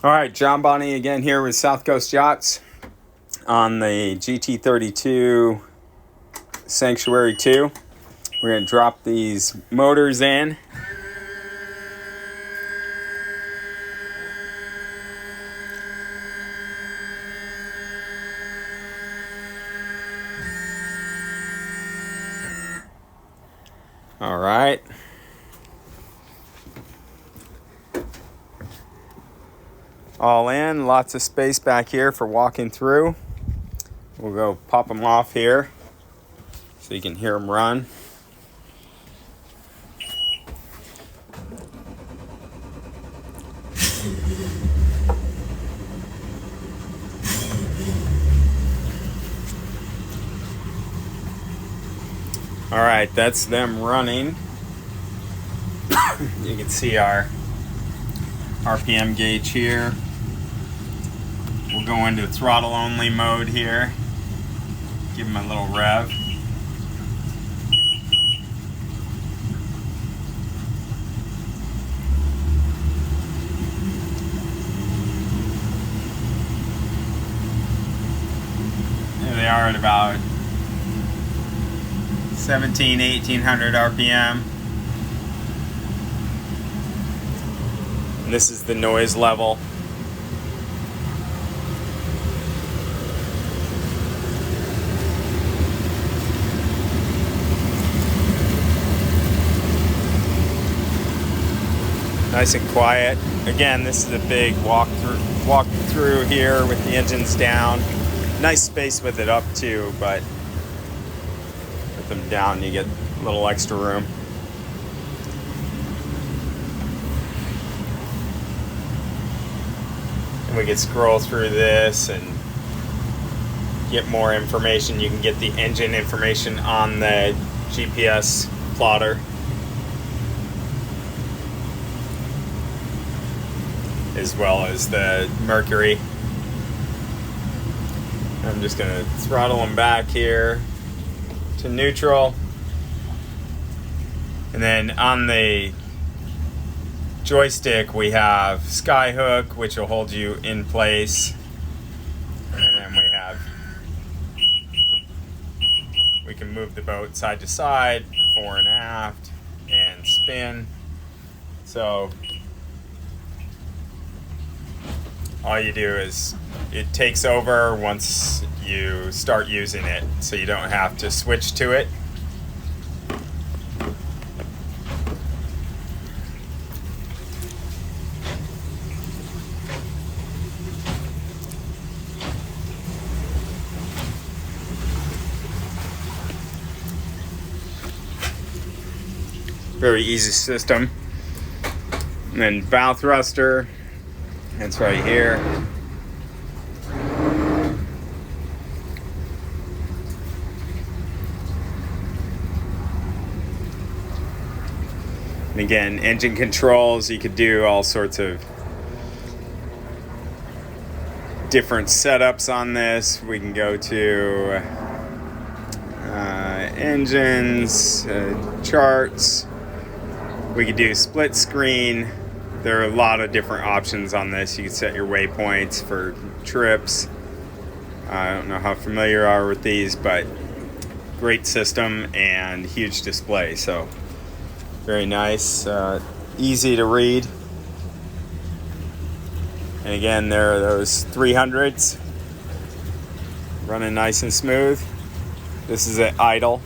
All right, John Bonnie again here with South Coast Yachts on the GT32 Sanctuary 2. We're going to drop these motors in. All right. All in, lots of space back here for walking through. We'll go pop them off here so you can hear them run. All right, that's them running. You can see our RPM gauge here. We'll go into throttle only mode here. Give them a little rev. There they are at about 1800 RPM. And this is the noise level. Nice and quiet. Again, this is a big walk through here with the engines down. Nice space with it up too, but with them down you get a little extra room. And we can scroll through this and get more information. You can get the engine information on the GPS plotter, as well as the mercury. I'm just going to throttle them back here to neutral. And then on the joystick we have skyhook, which will hold you in place. And then we can move the boat side to side, fore and aft, and spin. So all you do is it takes over once you start using it, so you don't have to switch to it. Very easy system. And then bow thruster, that's right here. And again, engine controls, you could do all sorts of different setups on this. We can go to engines, charts. We could do split screen. There are a lot of different options on this. You can set your waypoints for trips. I don't know how familiar you are with these, but great system and huge display. So very nice, easy to read. And again, there are those 300s running nice and smooth. This is at idle.